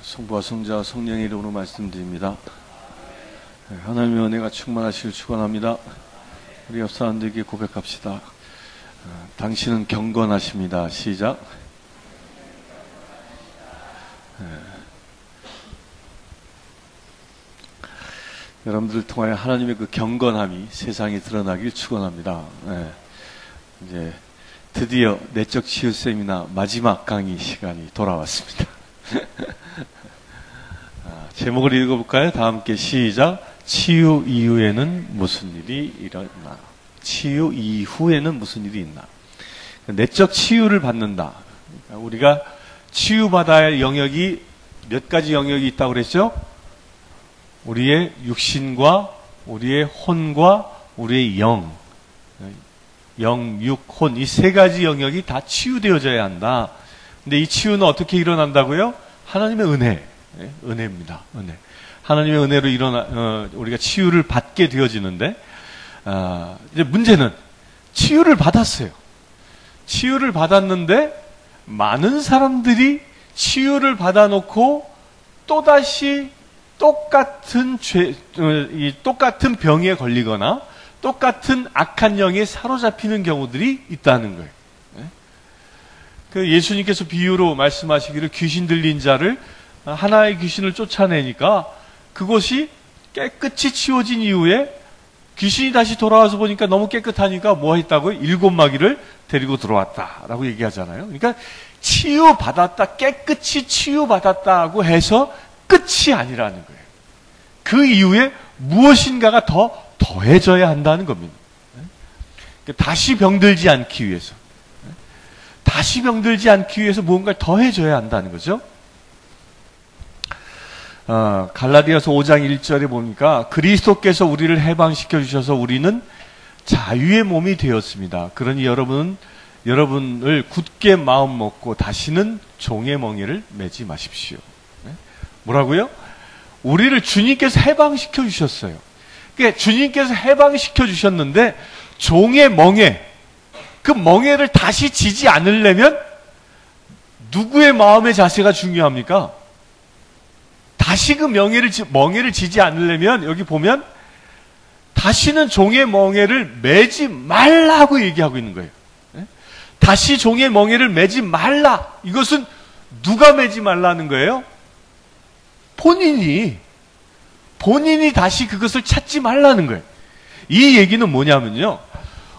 성부와 성자와 성령의 이름으로 말씀드립니다. 하나님의 은혜가 충만하시길 축원합니다. 우리 옆 사람들에게 고백합시다. 당신은 경건하십니다. 시작. 여러분들을 통하여 하나님의 그 경건함이 세상에 드러나길 축원합니다. 이제 드디어 내적 치유 세미나 마지막 강의 시간이 돌아왔습니다. 제목을 읽어볼까요? 다 함께 시작. 치유 이후에는 무슨 일이 일어나? 치유 이후에는 무슨 일이 있나? 내적 치유를 받는다. 그러니까 우리가 치유받아야 할 영역이 몇 가지 영역이 있다고 그랬죠? 우리의 육신과 우리의 혼과 우리의 영, 육, 혼, 이 세 가지 영역이 다 치유되어져야 한다. 근데 이 치유는 어떻게 일어난다고요? 하나님의 은혜, 은혜입니다. 은혜. 하나님의 은혜로 우리가 치유를 받게 되어지는데, 이제 문제는 치유를 받았어요. 치유를 받았는데, 많은 사람들이 치유를 받아놓고 또다시 똑같은 똑같은 병에 걸리거나 똑같은 악한 영에 사로잡히는 경우들이 있다는 거예요. 그 예수님께서 비유로 말씀하시기를 귀신 들린 자를 하나의 귀신을 쫓아내니까 그것이 깨끗이 치워진 이후에 귀신이 다시 돌아와서 보니까 너무 깨끗하니까 뭐 했다고요? 7마귀를 데리고 들어왔다라고 얘기하잖아요. 그러니까 치유받았다, 깨끗이 치유받았다고 해서 끝이 아니라는 거예요. 그 이후에 무엇인가가 더 더해져야 한다는 겁니다. 다시 병들지 않기 위해서. 다시 병들지 않기 위해서 무언가를 더해줘야 한다는 거죠. 갈라디아서 5장 1절에 보니까 그리스도께서 우리를 해방시켜 주셔서 우리는 자유의 몸이 되었습니다. 그러니 여러분을 굳게 마음 먹고 다시는 종의 멍에를 매지 마십시오. 뭐라고요? 우리를 주님께서 해방시켜 주셨어요. 그러니까 주님께서 해방시켜 주셨는데 종의 멍에, 그 멍에를 다시 지지 않으려면 누구의 마음의 자세가 중요합니까? 다시 그 멍에를 지지 않으려면 여기 보면 다시는 종의 멍에를 매지 말라고 얘기하고 있는 거예요. 다시 종의 멍에를 매지 말라. 이것은 누가 매지 말라는 거예요? 본인이 다시 그것을 찾지 말라는 거예요. 이 얘기는 뭐냐면요.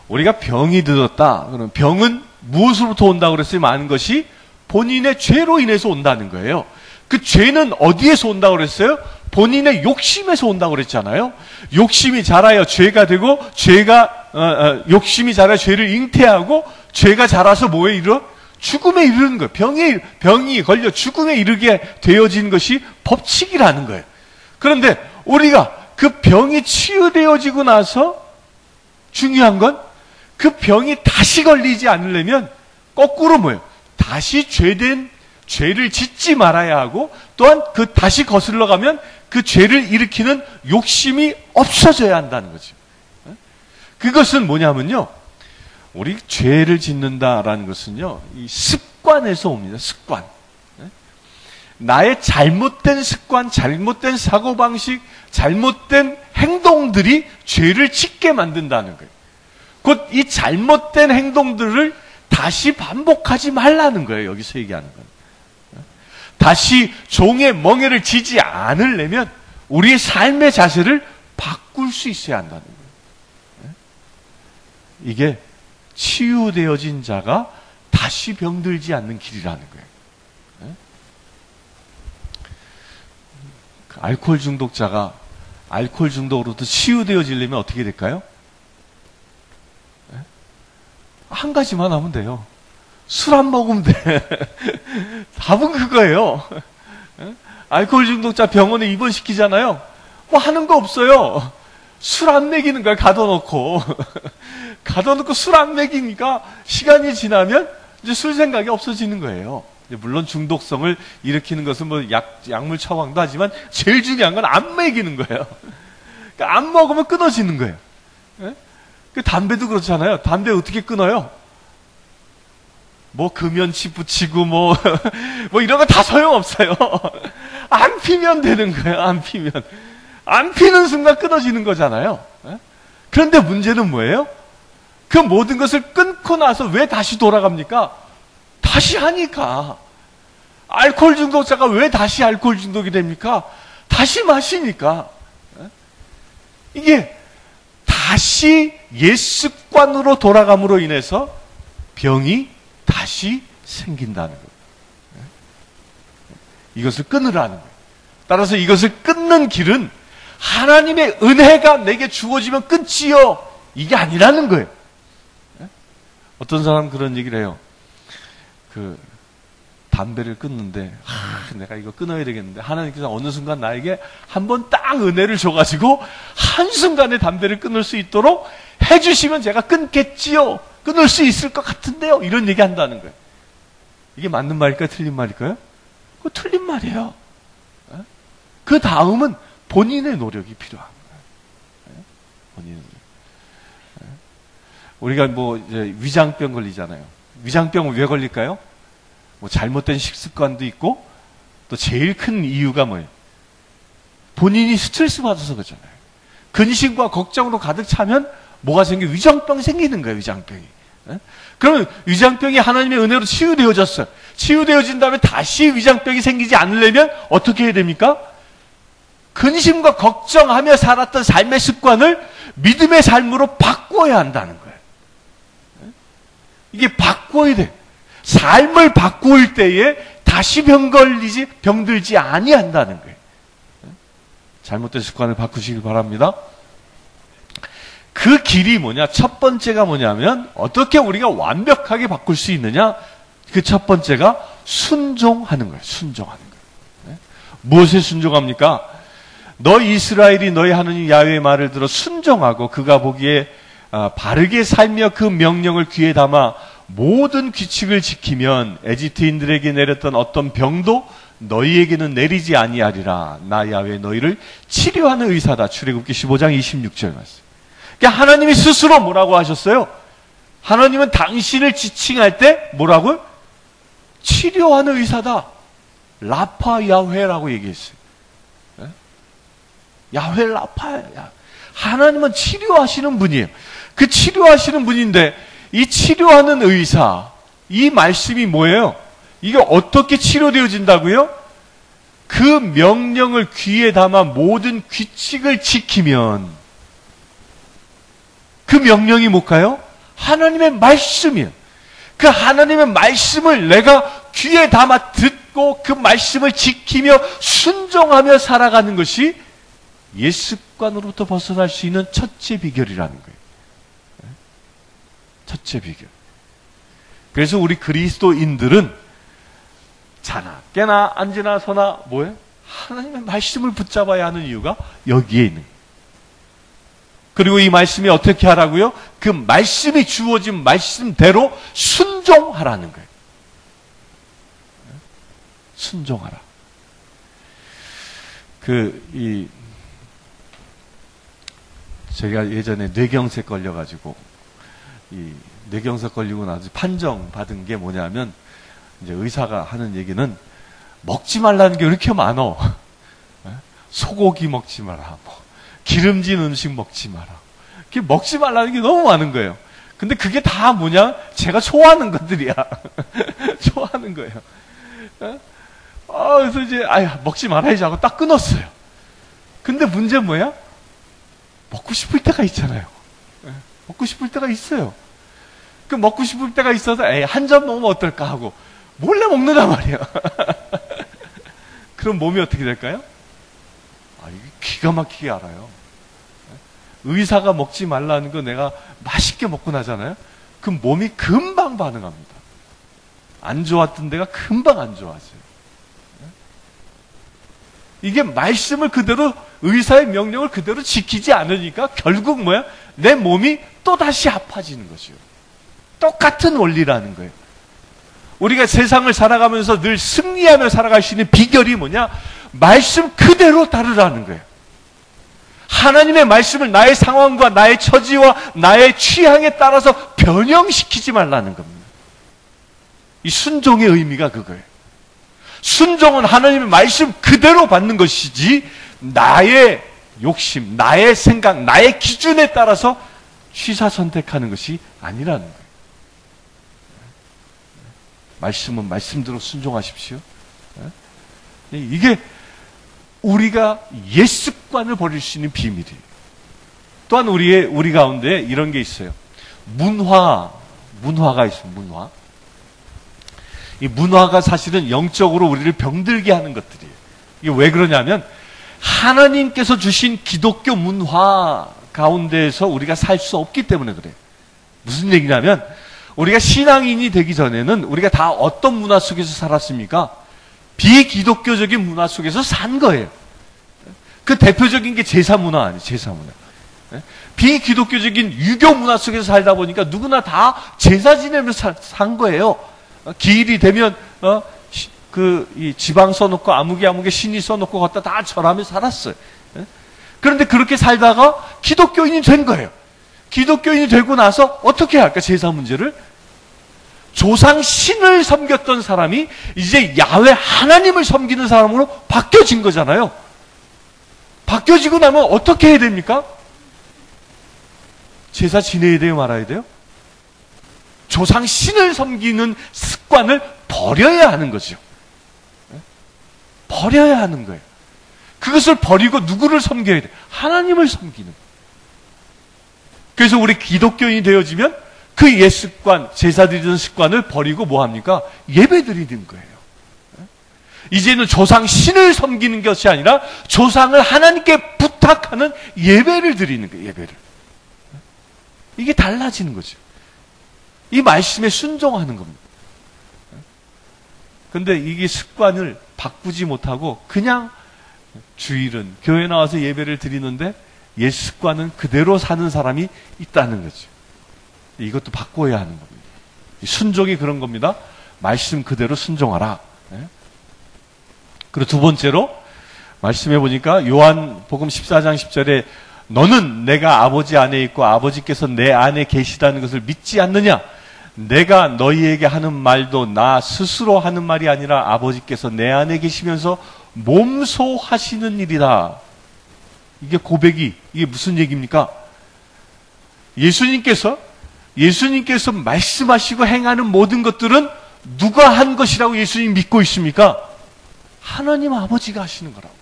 우리가 병이 들었다. 그럼 병은 무엇으로부터 온다고 그랬어요? 많은 것이 본인의 죄로 인해서 온다는 거예요. 그 죄는 어디에서 온다고 그랬어요? 본인의 욕심에서 온다고 그랬잖아요. 욕심이 자라야 죄가 되고, 욕심이 자라야 죄를 잉태하고, 죄가 자라서 뭐에 이르러? 죽음에 이르는 거예요. 병이 걸려 죽음에 이르게 되어진 것이 법칙이라는 거예요. 그런데 우리가 그 병이 치유되어지고 나서 중요한 건 그 병이 다시 걸리지 않으려면 거꾸로 뭐예요? 다시 죄를 짓지 말아야 하고 또한 그 다시 거슬러 가면 그 죄를 일으키는 욕심이 없어져야 한다는 거죠. 그것은 뭐냐면요. 우리 죄를 짓는다라는 것은요. 이 습관에서 옵니다. 습관. 나의 잘못된 습관, 잘못된 사고방식, 잘못된 행동들이 죄를 짓게 만든다는 거예요. 곧 이 잘못된 행동들을 다시 반복하지 말라는 거예요. 여기서 얘기하는 건. 다시 종의 멍에를 지지 않으려면 우리의 삶의 자세를 바꿀 수 있어야 한다는 거예요. 이게 치유되어진 자가 다시 병들지 않는 길이라는 거예요. 알코올 중독자가 알코올 중독으로부터 치유되어지려면 어떻게 될까요? 한 가지만 하면 돼요. 술 안 먹으면 돼. 답은 그거예요. 알코올 중독자 병원에 입원시키잖아요. 뭐 하는 거 없어요. 술 안 먹이는 거야, 가둬놓고 술 안 먹이니까 시간이 지나면 이제 술 생각이 없어지는 거예요. 물론 중독성을 일으키는 것은 뭐 약물 처방도 하지만 제일 중요한 건 안 먹이는 거예요. 그러니까 안 먹으면 끊어지는 거예요. 그 담배도 그렇잖아요. 담배 어떻게 끊어요? 뭐 금연치 붙이고 뭐 이런 거 다 소용없어요. 안 피면 되는 거예요. 안 피면. 안 피는 순간 끊어지는 거잖아요. 그런데 문제는 뭐예요? 그 모든 것을 끊고 나서 왜 다시 돌아갑니까? 다시 하니까. 알코올 중독자가 왜 다시 알코올 중독이 됩니까? 다시 마시니까. 이게 다시 옛 습관으로 돌아감으로 인해서 병이 다시 생긴다는 거예요. 이것을 끊으라는 거예요. 따라서 이것을 끊는 길은 하나님의 은혜가 내게 주어지면 끊지요. 이게 아니라는 거예요. 어떤 사람 그런 얘기를 해요. 담배를 끊는데 내가 이거 끊어야 되겠는데 하나님께서 어느 순간 나에게 한번 딱 은혜를 줘가지고 한순간에 담배를 끊을 수 있도록 해주시면 제가 끊겠지요. 끊을 수 있을 것 같은데요. 이런 얘기 한다는 거예요. 이게 맞는 말일까요? 틀린 말일까요? 그거 틀린 말이에요. 그 다음은 본인의 노력이 필요한 거예요. 본인의 노력. 우리가 이제 위장병 걸리잖아요. 위장병은 왜 걸릴까요? 잘못된 식습관도 있고, 또 제일 큰 이유가 뭐예요? 본인이 스트레스 받아서 그렇잖아요. 근심과 걱정으로 가득 차면 뭐가 생겨? 위장병이 생기는 거예요, 위장병이. 그러면 위장병이 하나님의 은혜로 치유되어졌어요. 치유되어진 다음에 다시 위장병이 생기지 않으려면 어떻게 해야 됩니까? 근심과 걱정하며 살았던 삶의 습관을 믿음의 삶으로 바꿔야 한다는 거예요. 이게 바꿔야 돼. 삶을 바꿀 때에 다시 병들지 아니한다는 거예요. 잘못된 습관을 바꾸시길 바랍니다. 그 길이 뭐냐? 첫 번째가 뭐냐면 어떻게 우리가 완벽하게 바꿀 수 있느냐? 그 첫 번째가 순종하는 거예요. 순종하는 거예요. 무엇에 순종합니까? 너 이스라엘이 너희 하느님 야훼의 말을 들어 순종하고 그가 보기에 바르게 살며 그 명령을 귀에 담아 모든 규칙을 지키면 에집트인들에게 내렸던 어떤 병도 너희에게는 내리지 아니하리라. 나 야훼 너희를 치료하는 의사다. 출애굽기 15장 26절 말씀. 그러니까 하나님이 스스로 뭐라고 하셨어요? 하나님은 당신을 지칭할 때 뭐라고요? 치료하는 의사다. 라파 야훼라고 얘기했어요. 야훼 라파야. 하나님은 치료하시는 분이에요. 그 치료하시는 분인데 이 치료하는 의사, 이 말씀이 뭐예요? 이게 어떻게 치료되어진다고요? 그 명령을 귀에 담아 모든 규칙을 지키면 그 명령이 뭘까요? 하나님의 말씀이에요. 그 하나님의 말씀을 내가 귀에 담아 듣고 그 말씀을 지키며 순종하며 살아가는 것이 옛 습관으로부터 벗어날 수 있는 첫째 비결이라는 거예요. 첫째 비결. 그래서 우리 그리스도인들은 자나 깨나 앉으나 서나 뭐예요? 하나님의 말씀을 붙잡아야 하는 이유가 여기에 있는 거예요. 그리고 이 말씀이 어떻게 하라고요? 그 말씀이 주어진 말씀대로 순종하라는 거예요. 순종하라. 제가 예전에 뇌경색 걸려가지고, 뇌경색 걸리고 나서 판정 받은 게 뭐냐면, 이제 의사가 하는 얘기는, 먹지 말라는 게 이렇게 많어. 소고기 먹지 마라. 기름진 음식 먹지 마라. 먹지 말라는 게 너무 많은 거예요. 근데 그게 다 뭐냐? 제가 좋아하는 것들이야. 좋아하는 거예요. 그래서 이제, 먹지 말아야지 하고 딱 끊었어요. 근데 문제 뭐야? 먹고 싶을 때가 있잖아요. 먹고 싶을 때가 있어요. 그 먹고 싶을 때가 있어서 한 점 먹으면 어떨까 하고 몰래 먹는단 말이에요. 그럼 몸이 어떻게 될까요? 이게 기가 막히게 알아요. 의사가 먹지 말라는 거 내가 맛있게 먹고 나잖아요. 그럼 몸이 금방 반응합니다. 안 좋았던 데가 금방 안 좋아져요. 이게 말씀을 그대로 의사의 명령을 그대로 지키지 않으니까 결국 뭐야? 내 몸이 또다시 아파지는 것이요. 똑같은 원리라는 거예요. 우리가 세상을 살아가면서 늘 승리하며 살아갈 수 있는 비결이 뭐냐? 말씀 그대로 따르라는 거예요. 하나님의 말씀을 나의 상황과 나의 처지와 나의 취향에 따라서 변형시키지 말라는 겁니다. 이 순종의 의미가 그거예요. 순종은 하나님의 말씀 그대로 받는 것이지 나의 욕심, 나의 생각, 나의 기준에 따라서 취사 선택하는 것이 아니라는 거예요. 말씀은 말씀대로 순종하십시오. 이게 우리가 옛 습관을 버릴 수 있는 비밀이에요. 또한 우리 가운데 이런 게 있어요. 문화가 있어요. 문화. 이 문화가 사실은 영적으로 우리를 병들게 하는 것들이에요. 이게 왜 그러냐면 하나님께서 주신 기독교 문화 가운데에서 우리가 살 수 없기 때문에 그래요. 무슨 얘기냐면 우리가 신앙인이 되기 전에는 우리가 다 어떤 문화 속에서 살았습니까? 비기독교적인 문화 속에서 산 거예요. 그 대표적인 게 제사 문화 아니에요. 제사 문화. 비기독교적인 유교 문화 속에서 살다 보니까 누구나 다 제사 지내면서 산 거예요. 기일이 되면 이 지방 써놓고 아무개 신이 써놓고 걷다 다 절하며 살았어요. 그런데 그렇게 살다가 기독교인이 된 거예요. 기독교인이 되고 나서 어떻게 할까? 제사 문제를 조상 신을 섬겼던 사람이 이제 야훼 하나님을 섬기는 사람으로 바뀌어진 거잖아요. 바뀌어지고 나면 어떻게 해야 됩니까? 제사 지내야 돼요, 말아야 돼요? 조상 신을 섬기는 습관을 버려야 하는 거죠. 버려야 하는 거예요. 그것을 버리고 누구를 섬겨야 돼? 하나님을 섬기는 거예요. 그래서 우리 기독교인이 되어지면 그 옛 습관, 제사 드리는 습관을 버리고 뭐 합니까? 예배 드리는 거예요. 이제는 조상 신을 섬기는 것이 아니라 조상을 하나님께 부탁하는 예배를 드리는 거예요. 예배를. 이게 달라지는 거죠. 이 말씀에 순종하는 겁니다. 근데 이게 습관을 바꾸지 못하고 그냥 주일은 교회 나와서 예배를 드리는데 옛 습관은 그대로 사는 사람이 있다는 거죠. 이것도 바꿔야 하는 겁니다. 순종이 그런 겁니다. 말씀 그대로 순종하라. 그리고 두 번째로 말씀해 보니까 요한복음 14장 10절에 너는 내가 아버지 안에 있고 아버지께서 내 안에 계시다는 것을 믿지 않느냐? 내가 너희에게 하는 말도 나 스스로 하는 말이 아니라 아버지께서 내 안에 계시면서 몸소하시는 일이다. 이게 고백이, 이게 무슨 얘기입니까? 예수님께서 말씀하시고 행하는 모든 것들은 누가 한 것이라고 예수님 믿고 있습니까? 하나님 아버지가 하시는 거라고.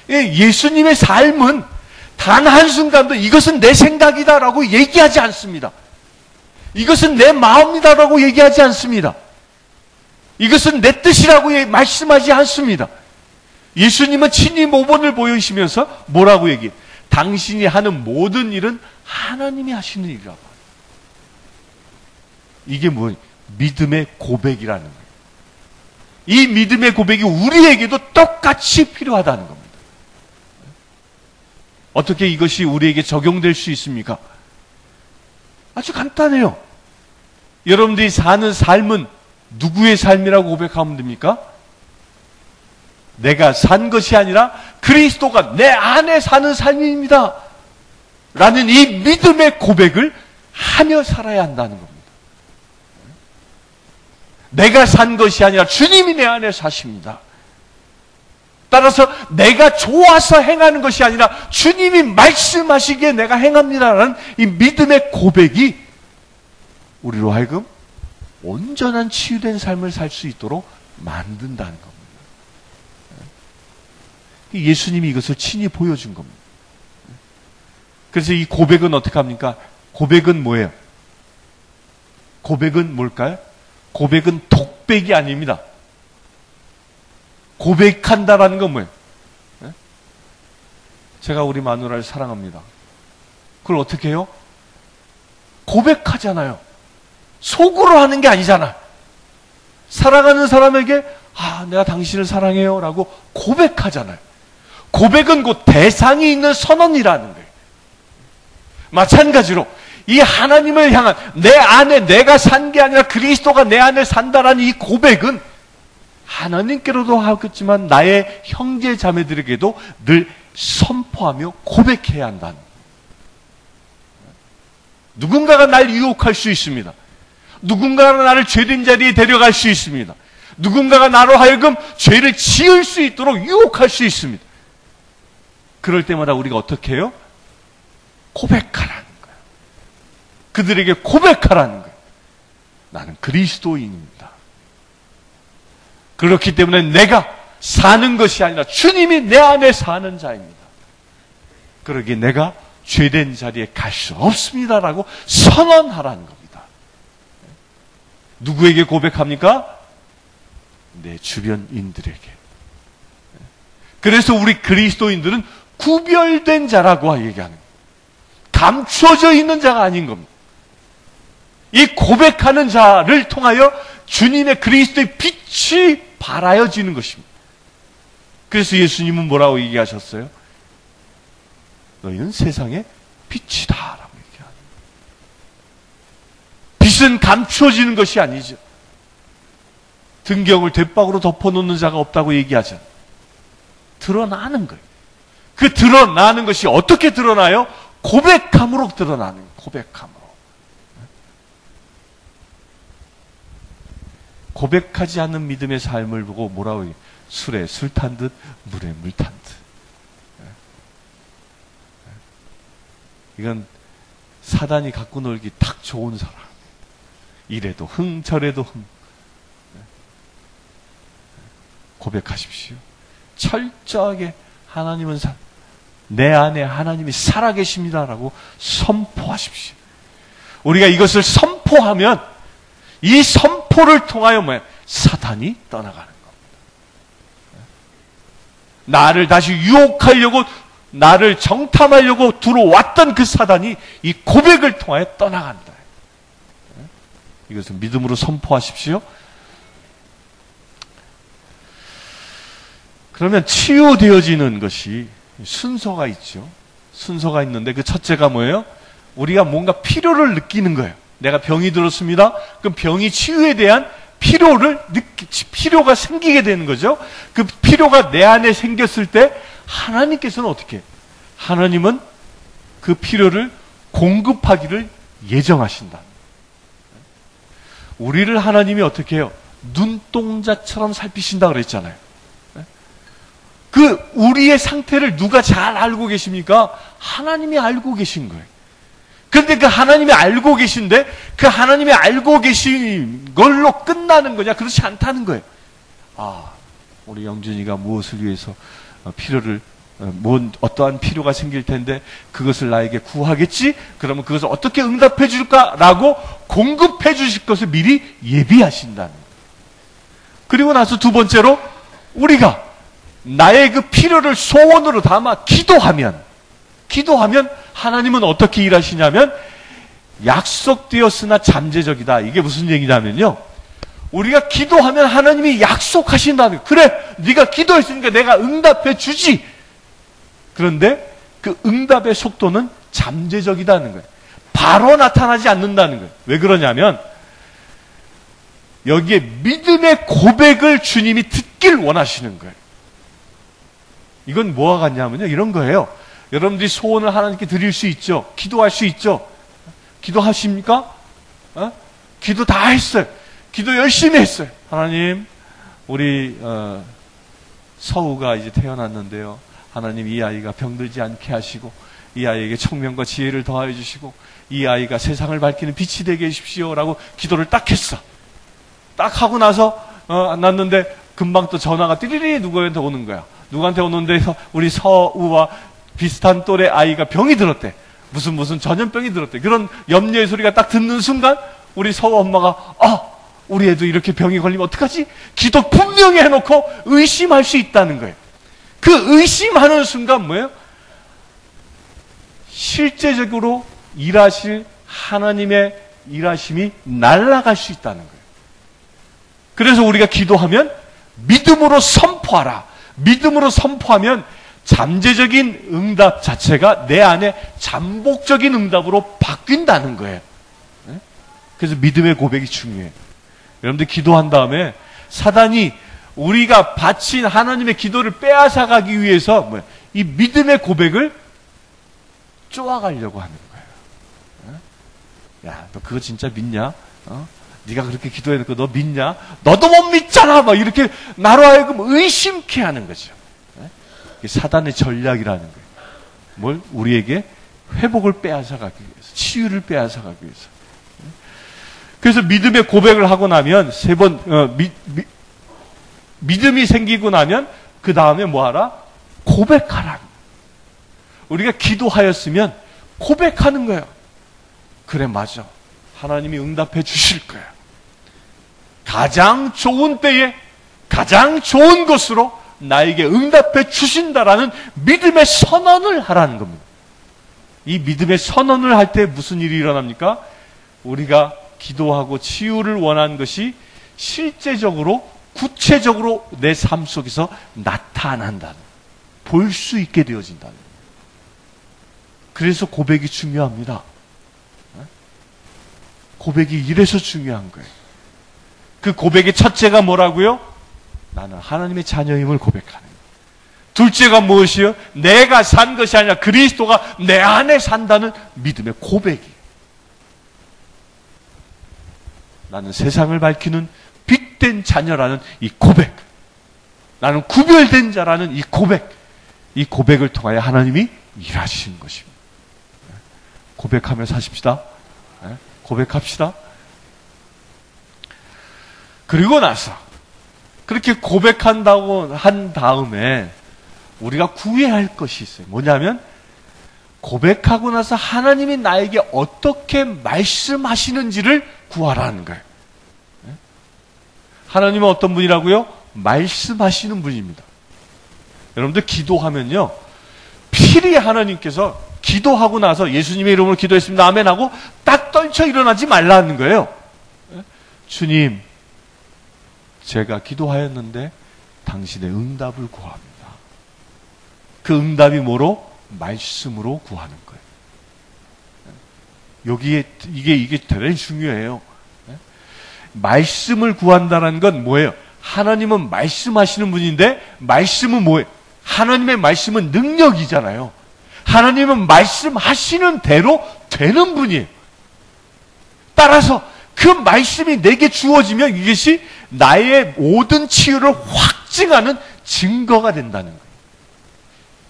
예수님의 삶은 단 한순간도 이것은 내 생각이다라고 얘기하지 않습니다. 이것은 내 마음이다라고 얘기하지 않습니다. 이것은 내 뜻이라고 말씀하지 않습니다. 예수님은 친히 모범을 보이시면서 뭐라고 얘기해요? 당신이 하는 모든 일은 하나님이 하시는 일이라고. 이게 뭐예요? 믿음의 고백이라는 거예요. 이 믿음의 고백이 우리에게도 똑같이 필요하다는 겁니다. 어떻게 이것이 우리에게 적용될 수 있습니까? 아주 간단해요. 여러분들이 사는 삶은 누구의 삶이라고 고백하면 됩니까? 내가 산 것이 아니라 그리스도가 내 안에 사는 삶입니다. 라는 이 믿음의 고백을 하며 살아야 한다는 겁니다. 내가 산 것이 아니라 주님이 내 안에 사십니다. 따라서 내가 좋아서 행하는 것이 아니라 주님이 말씀하시기에 내가 행합니다라는 이 믿음의 고백이 우리로 하여금 온전한 치유된 삶을 살 수 있도록 만든다는 겁니다. 예수님이 이것을 친히 보여준 겁니다. 그래서 이 고백은 어떻게 합니까? 고백은 뭐예요? 고백은 뭘까요? 고백은 독백이 아닙니다. 고백한다라는 건 뭐예요? 제가 우리 마누라를 사랑합니다. 그걸 어떻게 해요? 고백하잖아요. 속으로 하는 게 아니잖아. 사랑하는 사람에게 내가 당신을 사랑해요 라고 고백하잖아요. 고백은 곧 대상이 있는 선언이라는 거예요. 마찬가지로 이 하나님을 향한 내 안에 내가 산 게 아니라 그리스도가 내 안에 산다라는 이 고백은 하나님께로도 하겠지만 나의 형제 자매들에게도 늘 선포하며 고백해야 한다는 거예요. 누군가가 날 유혹할 수 있습니다. 누군가가 나를 죄된 자리에 데려갈 수 있습니다. 누군가가 나로 하여금 죄를 지을 수 있도록 유혹할 수 있습니다. 그럴 때마다 우리가 어떻게 해요? 고백하라는 거예요. 그들에게 고백하라는 거예요. 나는 그리스도인입니다. 그렇기 때문에 내가 사는 것이 아니라 주님이 내 안에 사는 자입니다. 그러기에 내가 죄된 자리에 갈 수 없습니다라고 선언하라는 겁니다. 누구에게 고백합니까? 내 주변인들에게. 그래서 우리 그리스도인들은 구별된 자라고 얘기하는 거예요. 감추어져 있는 자가 아닌 겁니다. 이 고백하는 자를 통하여 주님의 그리스도의 빛이 발하여지는 것입니다. 그래서 예수님은 뭐라고 얘기하셨어요? 너희는 세상의 빛이다 라고 얘기합니다. 빛은 감추어지는 것이 아니죠. 등경을 대박으로 덮어놓는 자가 없다고 얘기하잖아요. 드러나는 거예요. 그 드러나는 것이 어떻게 드러나요? 고백함으로 드러나는 거예요. 고백함으로. 고백하지 않는 믿음의 삶을 보고 뭐라고 해요? 술에 술 탄 듯 물에 물 탄 듯. 이건 사단이 갖고 놀기 딱 좋은 사람. 이래도 흥 저래도 흥. 고백하십시오. 철저하게 하나님은 내 안에 하나님이 살아계십니다라고 선포하십시오. 우리가 이것을 선포하면 이 선포를 통하여 뭐야? 사단이 떠나가는 겁니다. 나를 다시 유혹하려고 나를 정탐하려고 들어왔던 그 사단이 이 고백을 통하여 떠나간다. 이것을 믿음으로 선포하십시오. 그러면 치유되어지는 것이 순서가 있죠. 순서가 있는데 그 첫째가 뭐예요? 우리가 뭔가 필요를 느끼는 거예요. 내가 병이 들었습니다. 그럼 병이 치유에 대한 필요가 생기게 되는 거죠. 그 필요가 내 안에 생겼을 때 하나님께서는 어떻게 해요? 하나님은 그 필요를 공급하기를 예정하신다. 우리를 하나님이 어떻게 해요? 눈동자처럼 살피신다 그랬잖아요. 그 우리의 상태를 누가 잘 알고 계십니까? 하나님이 알고 계신 거예요. 그런데 그 하나님이 알고 계신데 그 하나님이 알고 계신 걸로 끝나는 거냐? 그렇지 않다는 거예요. 아, 우리 영준이가 무엇을 위해서 필요를 어떠한 필요가 생길 텐데 그것을 나에게 구하겠지? 그러면 그것을 어떻게 응답해 줄까라고 공급해 주실 것을 미리 예비하신다는 거예요. 그리고 나서 두 번째로 우리가 나의 그 필요를 소원으로 담아 기도하면 하나님은 어떻게 일하시냐면 약속되었으나 잠재적이다. 이게 무슨 얘기냐면요. 우리가 기도하면 하나님이 약속하신다는 거예요. 그래, 네가 기도했으니까 내가 응답해 주지. 그런데 그 응답의 속도는 잠재적이다는 거예요. 바로 나타나지 않는다는 거예요. 왜 그러냐면 여기에 믿음의 고백을 주님이 듣길 원하시는 거예요. 이건 뭐와 같냐면요. 이런 거예요. 여러분들이 소원을 하나님께 드릴 수 있죠. 기도할 수 있죠. 기도하십니까? 기도 다 했어요. 기도 열심히 했어요. 하나님, 우리 서우가 이제 태어났는데요. 하나님, 이 아이가 병들지 않게 하시고 이 아이에게 청명과 지혜를 더하여 주시고 이 아이가 세상을 밝히는 빛이 되게 해주십시오라고 기도를 딱 했어. 딱 하고 나서 났는데 금방 또 전화가 띠리리 누구한테 오는 거야. 누구한테 오는데 우리 서우와 비슷한 또래 아이가 병이 들었대. 무슨 전염병이 들었대. 그런 염려의 소리가 딱 듣는 순간 우리 서우 엄마가 우리 애도 이렇게 병이 걸리면 어떡하지? 기도 분명히 해놓고 의심할 수 있다는 거예요. 그 의심하는 순간 뭐예요? 실제적으로 일하실 하나님의 일하심이 날아갈 수 있다는 거예요. 그래서 우리가 기도하면 믿음으로 선포하라. 믿음으로 선포하면 잠재적인 응답 자체가 내 안에 잠복적인 응답으로 바뀐다는 거예요. 그래서 믿음의 고백이 중요해요. 여러분들 기도한 다음에 사단이 우리가 바친 하나님의 기도를 빼앗아가기 위해서 이 믿음의 고백을 쪼아가려고 하는 거예요. 야, 너 그거 진짜 믿냐? 네가 그렇게 기도해놓고 너 믿냐? 너도 못 믿잖아! 막 이렇게 나로 하여금 의심케 하는 거죠. 이게 사단의 전략이라는 거예요. 뭘? 우리에게 회복을 빼앗아가기 위해서, 치유를 빼앗아가기 위해서. 그래서 믿음의 고백을 하고 나면 믿음이 생기고 나면 그 다음에 뭐하라? 고백하라. 우리가 기도하였으면 고백하는 거예요. 그래, 맞아. 하나님이 응답해 주실 거야. 가장 좋은 때에 가장 좋은 것으로 나에게 응답해 주신다라는 믿음의 선언을 하라는 겁니다. 이 믿음의 선언을 할 때 무슨 일이 일어납니까? 우리가 기도하고 치유를 원하는 것이 실제적으로 구체적으로 내 삶 속에서 나타난다는, 볼 수 있게 되어진다는. 그래서 고백이 중요합니다. 고백이 이래서 중요한 거예요. 그 고백의 첫째가 뭐라고요? 나는 하나님의 자녀임을 고백하는 거예요. 둘째가 무엇이요? 내가 산 것이 아니라 그리스도가 내 안에 산다는 믿음의 고백이에요. 나는 세상을 밝히는 빛된 자녀라는 이 고백, 나는 구별된 자라는 이 고백, 이 고백을 통하여 하나님이 일하시는 것입니다. 고백하며 사십시다. 고백합시다. 그리고 나서 그렇게 고백한다고 한 다음에 우리가 구해야 할 것이 있어요. 뭐냐면 고백하고 나서 하나님이 나에게 어떻게 말씀하시는지를 구하라는 거예요. 하나님은 어떤 분이라고요? 말씀하시는 분입니다. 여러분들 기도하면요, 필히 하나님께서 기도하고 나서 예수님의 이름으로 기도했습니다, 아멘 하고 딱 떨쳐 일어나지 말라는 거예요. 주님, 제가 기도하였는데 당신의 응답을 구합니다. 그 응답이 뭐로? 말씀으로 구하는 거예요. 여기에 이게 대단히 중요해요. 말씀을 구한다는 건 뭐예요? 하나님은 말씀하시는 분인데 말씀은 뭐예요? 하나님의 말씀은 능력이잖아요. 하나님은 말씀하시는 대로 되는 분이에요. 따라서 그 말씀이 내게 주어지면 이것이 나의 모든 치유를 확증하는 증거가 된다는 거예요.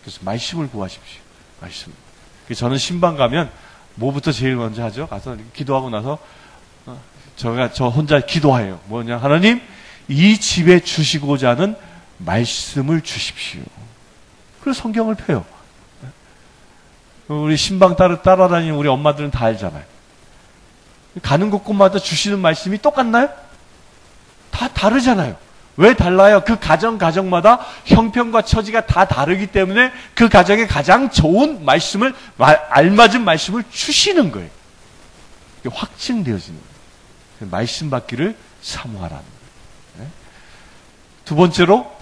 그래서 말씀을 구하십시오. 말씀. 저는 신방 가면 뭐부터 제일 먼저 하죠? 가서 기도하고 나서 저 혼자 기도해요. 뭐냐? 하나님, 이 집에 주시고자 하는 말씀을 주십시오. 그래서 성경을 펴요. 우리 신방 따라다니는 우리 엄마들은 다 알잖아요. 가는 곳곳마다 주시는 말씀이 똑같나요? 다 다르잖아요. 왜 달라요? 그 가정마다 형편과 처지가 다 다르기 때문에 그 가정에 가장 좋은 말씀을, 알맞은 말씀을 주시는 거예요. 확증되어지는 거예요. 말씀 받기를 사모하라는 거예요. 두 번째로,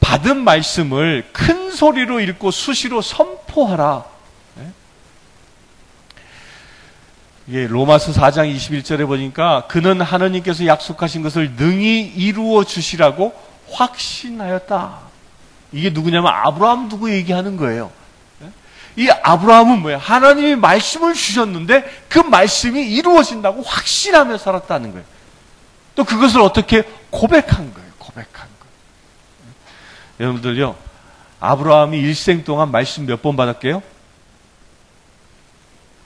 받은 말씀을 큰 소리로 읽고 수시로 선포하라. 이게 로마서 4장 21절에 보니까 그는 하나님께서 약속하신 것을 능히 이루어 주시라고 확신하였다. 이게 누구냐면 아브라함 두고 얘기하는 거예요. 이 아브라함은 뭐예요? 하나님이 말씀을 주셨는데 그 말씀이 이루어진다고 확신하며 살았다는 거예요. 또 그것을 어떻게 고백한 거예요. 고백한 거예요. 여러분들요, 아브라함이 일생 동안 말씀 몇 번 받았게요?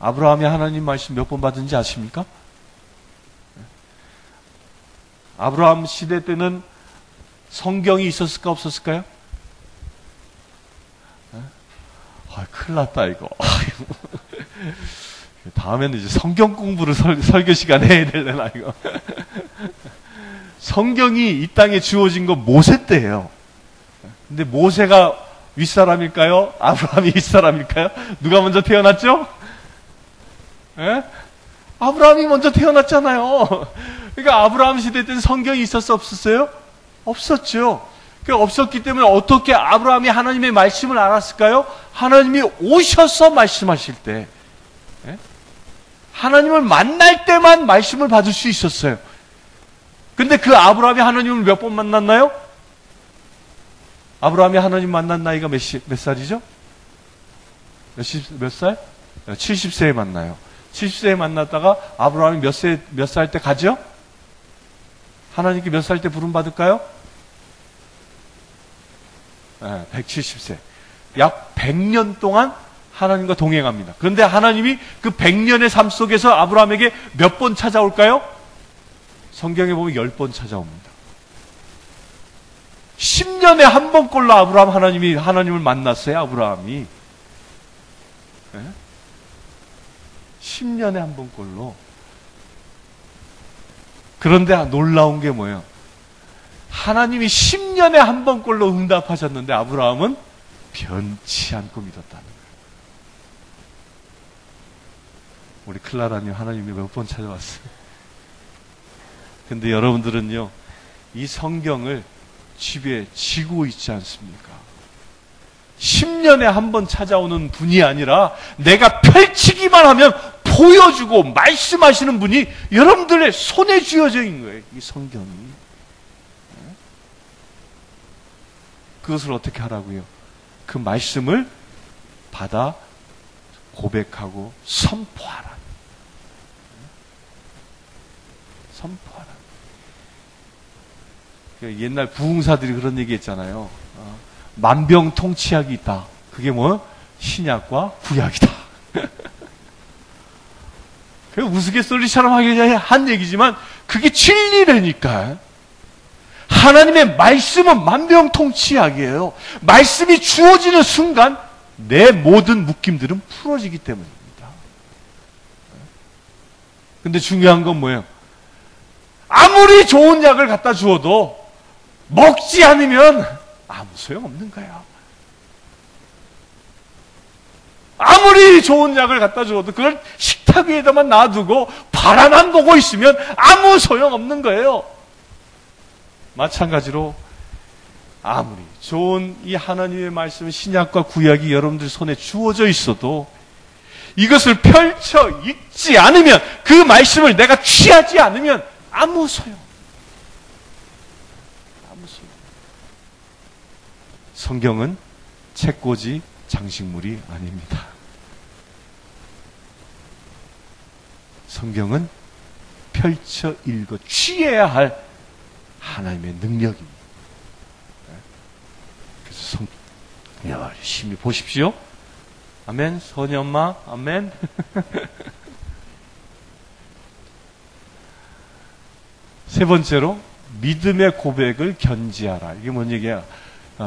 아브라함이 하나님 말씀 몇 번 받은지 아십니까? 아브라함 시대 때는 성경이 있었을까 없었을까요? 큰일 났다 이거. 다음에는 이제 성경 공부를 설교 시간에 해야 되려나 이거. 성경이 이 땅에 주어진 건 모세 때예요. 근데 모세가 윗사람일까요? 아브라함이 윗사람일까요? 누가 먼저 태어났죠? 예? 아브라함이 먼저 태어났잖아요. 그러니까 아브라함 시대 때는 성경이 있었어 없었어요? 없었죠. 그러니까 없었기 때문에 어떻게 아브라함이 하나님의 말씀을 알았을까요? 하나님이 오셔서 말씀하실 때, 예? 하나님을 만날 때만 말씀을 받을 수 있었어요. 근데 그 아브라함이 하나님을 몇 번 만났나요? 아브라함이 하나님 만난 나이가 몇 살이죠? 몇 살? 70세에 만나요. 70세에 만났다가 아브라함이 몇 살 때 가죠? 하나님께 몇 살 때 부름 받을까요? 170세. 약 100년 동안 하나님과 동행합니다. 그런데 하나님이 그 100년의 삶 속에서 아브라함에게 몇 번 찾아올까요? 성경에 보면 10번 찾아옵니다. 10년에 한 번꼴로 하나님을 만났어요, 아브라함이. 10년에 한 번꼴로. 그런데 놀라운 게 뭐예요? 하나님이 10년에 한 번꼴로 응답하셨는데 아브라함은 변치 않고 믿었다는 거예요. 우리 클라라님 하나님이 몇 번 찾아왔어요. 근데 여러분들은요, 이 성경을 집에 지고 있지 않습니까? 10년에 한 번 찾아오는 분이 아니라 내가 펼치기만 하면 보여주고 말씀하시는 분이 여러분들의 손에 쥐어져 있는 거예요. 이 성경이. 그것을 어떻게 하라고요? 그 말씀을 받아 고백하고 선포하라. 선포하라. 옛날 부흥사들이 그런 얘기 했잖아요. 만병통치약이 있다. 그게 뭐예요? 신약과 구약이다. 그 우스갯소리처럼 하긴 한 얘기지만 그게 진리라니까. 하나님의 말씀은 만병통치약이에요. 말씀이 주어지는 순간 내 모든 묶임들은 풀어지기 때문입니다. 근데 중요한 건 뭐예요? 아무리 좋은 약을 갖다 주어도 먹지 않으면 아무 소용없는 거예요. 아무리 좋은 약을 갖다 주어도 그걸 식탁 위에다만 놔두고 바라만 보고 있으면 아무 소용없는 거예요. 마찬가지로 아무리 좋은 이 하나님의 말씀, 신약과 구약이 여러분들 손에 주어져 있어도 이것을 펼쳐 읽지 않으면, 그 말씀을 내가 취하지 않으면 아무 소용. 성경은 책꽂이 장식물이 아닙니다. 성경은 펼쳐 읽어 취해야 할 하나님의 능력입니다. 그래서 열심히 보십시오. 아멘. 선희 엄마, 아멘. 세 번째로 믿음의 고백을 견지하라. 이게 뭔 얘기야?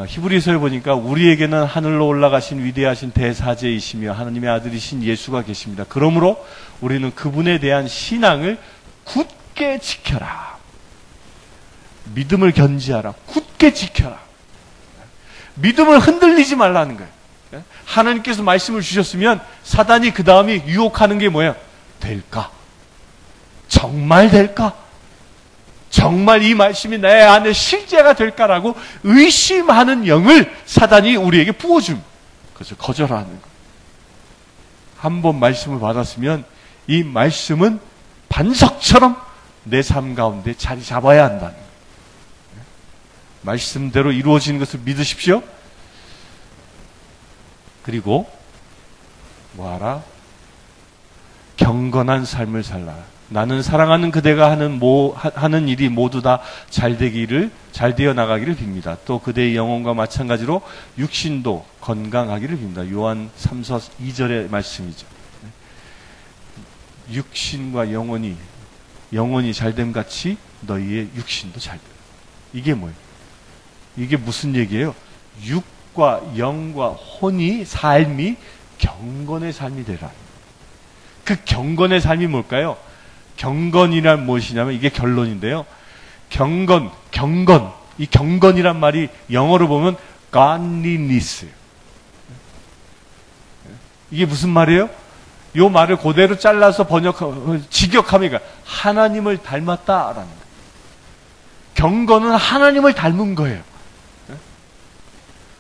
히브리서에 보니까 우리에게는 하늘로 올라가신 위대하신 대사제이시며 하나님의 아들이신 예수가 계십니다. 그러므로 우리는 그분에 대한 신앙을 굳게 지켜라. 믿음을 견지하라. 굳게 지켜라. 믿음을 흔들리지 말라는 거예요. 하나님께서 말씀을 주셨으면 사단이 그 다음에 유혹하는 게 뭐예요? 될까? 정말 될까? 정말 이 말씀이 내 안에 실제가 될까라고 의심하는 영을 사단이 우리에게 부어줍니다. 그래서 거절하는 거예요. 한 번 말씀을 받았으면 이 말씀은 반석처럼 내 삶 가운데 자리 잡아야 한다는 거예요. 말씀대로 이루어지는 것을 믿으십시오. 그리고 뭐하라? 경건한 삶을 살라. 나는 사랑하는 그대가 하는 일이 모두 다 잘 되어 나가기를 빕니다. 또 그대의 영혼과 마찬가지로 육신도 건강하기를 빕니다. 요한 3서 2절의 말씀이죠. 육신과 영혼이 잘됨 같이 너희의 육신도 잘됨. 이게 뭐예요? 이게 무슨 얘기예요? 육과 영과 삶이 경건의 삶이 되라. 그 경건의 삶이 뭘까요? 경건이란 무엇이냐면 이게 결론인데요. 이 경건이란 말이 영어로 보면 godliness. 이게 무슨 말이에요? 이 말을 그대로 잘라서 직역하면 하나님을 닮았다라는 거예요. 경건은 하나님을 닮은 거예요.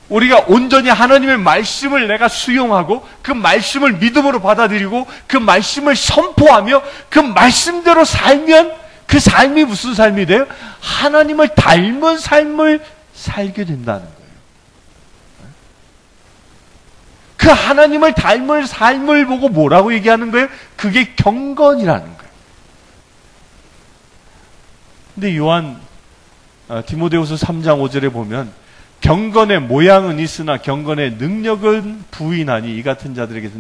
우리가 온전히 하나님의 말씀을 내가 수용하고 그 말씀을 믿음으로 받아들이고 그 말씀을 선포하며 그 말씀대로 살면 그 삶이 무슨 삶이 돼요? 하나님을 닮은 삶을 살게 된다는 거예요. 그 하나님을 닮은 삶을 보고 뭐라고 얘기하는 거예요? 그게 경건이라는 거예요. 근데 디모데후서 3장 5절에 보면 경건의 모양은 있으나 경건의 능력은 부인하니 이 같은 자들에게서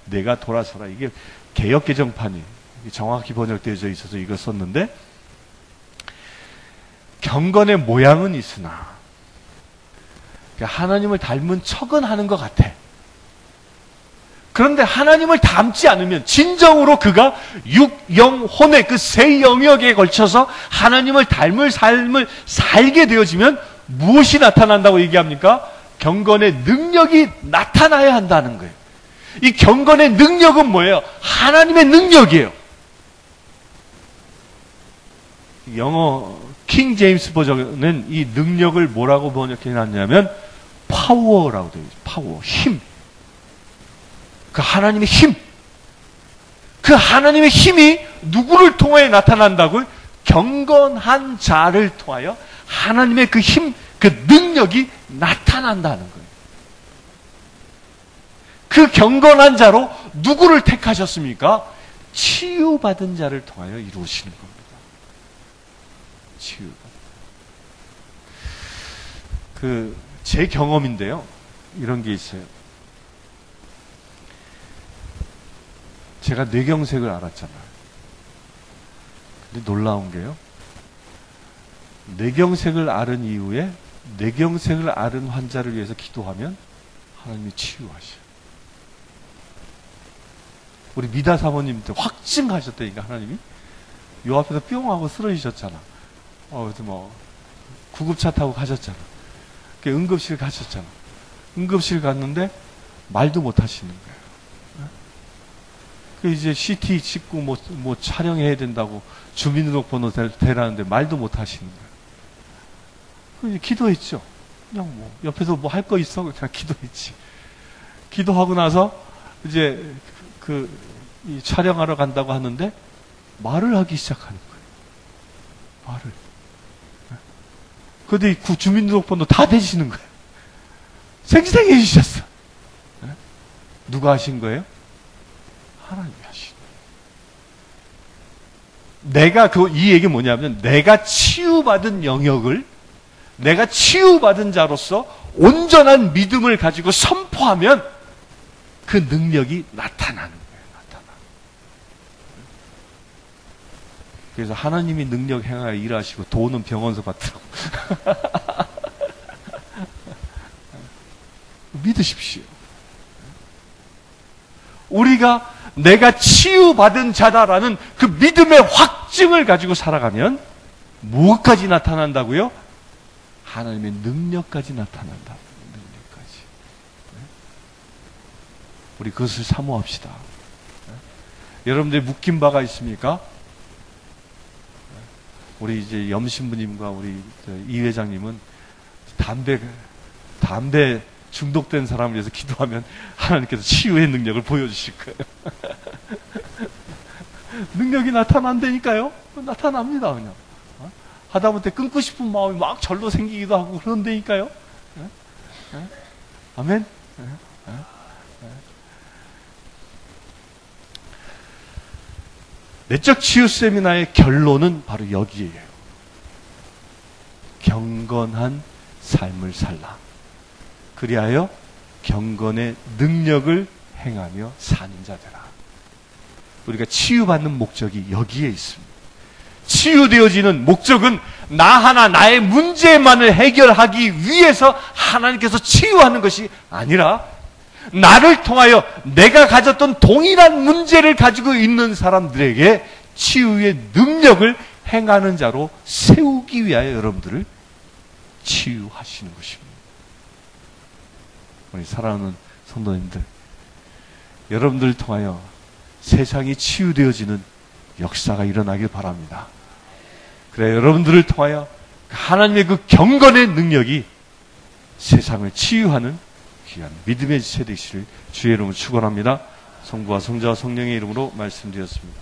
내가 돌아서라. 이게 개역개정판이 정확히 번역되어져 있어서 이걸 썼는데, 경건의 모양은 있으나 하나님을 닮은 척은 하는 것 같아. 그런데 하나님을 닮지 않으면, 진정으로 그가 육, 영, 혼의 그 세 영역에 걸쳐서 하나님을 닮을 삶을 살게 되어지면 무엇이 나타난다고 얘기합니까? 경건의 능력이 나타나야 한다는 거예요. 이 경건의 능력은 뭐예요? 하나님의 능력이에요. 영어 킹 제임스 버전은 이 능력을 뭐라고 번역해놨냐면 파워라고 되어 있어요. 파워, 힘. 그 하나님의 힘. 그 하나님의 힘이 누구를 통해 나타난다고요? 경건한 자를 통하여 하나님의 그 힘, 그 능력이 나타난다는 거예요. 그 경건한 자로 누구를 택하셨습니까? 치유받은 자를 통하여 이루시는 겁니다. 치유받은. 제 경험인데요. 이런 게 있어요. 제가 뇌경색을 앓았잖아요. 근데 놀라운 게요. 뇌경색을 앓은 이후에 뇌경색을 앓은 환자를 위해서 기도하면 하나님이 치유하셔요. 우리 미다 사모님한테 확증하셨다니까, 하나님이. 요 앞에서 뿅 하고 쓰러지셨잖아. 그래서 구급차 타고 가셨잖아. 응급실 가셨잖아. 응급실 갔는데 말도 못 하시는 거예요. 이제 CT 찍고 뭐 촬영해야 된다고 주민등록번호 대라는데 말도 못 하시는 거예요. 이제 기도했죠. 그냥 옆에서 뭐 할 거 있어? 그냥 기도했지. 기도하고 나서 이제 이 촬영하러 간다고 하는데 말을 하기 시작하는 거예요. 말을. 근데 그 주민등록번호 다 대시는 거예요. 생생해 주셨어. 누가 하신 거예요? 하나님이 하신 거예요. 이 얘기 뭐냐면, 내가 치유받은 영역을, 내가 치유받은 자로서 온전한 믿음을 가지고 선포하면 그 능력이 나타나는 거예요. 그래서 하나님이 능력 행하여 일하시고 돈은 병원서 받더라고. 믿으십시오. 우리가 내가 치유받은 자다라는 그 믿음의 확증을 가지고 살아가면 무엇까지 나타난다고요? 하나님의 능력까지 나타난다. 능력까지. 우리 그것을 사모합시다. 여러분들 묶인 바가 있습니까? 우리 이제 염신부님과 우리 이 회장님은 담배 중독된 사람을 위해서 기도하면 하나님께서 치유의 능력을 보여주실 거예요. 능력이 나타난다니까요. 나타납니다, 그냥. 하다못해 끊고 싶은 마음이 막 절로 생기기도 하고 그런다니까요. 아멘. 내적 치유 세미나의 결론은 바로 여기에요. 경건한 삶을 살라. 그리하여 경건의 능력을 행하며 사는 자되라. 우리가 치유받는 목적이 여기에 있습니다. 치유되어지는 목적은 나 하나 나의 문제만을 해결하기 위해서 하나님께서 치유하는 것이 아니라, 나를 통하여 내가 가졌던 동일한 문제를 가지고 있는 사람들에게 치유의 능력을 행하는 자로 세우기 위하여 여러분들을 치유하시는 것입니다. 우리 사랑하는 성도님들, 여러분들을 통하여 세상이 치유되어지는 역사가 일어나길 바랍니다. 그래, 여러분들을 통하여 하나님의 그 경건의 능력이 세상을 치유하는 귀한 믿음의 지체 되시를 주의 이름으로 축원합니다. 성부와 성자와 성령의 이름으로 말씀드렸습니다.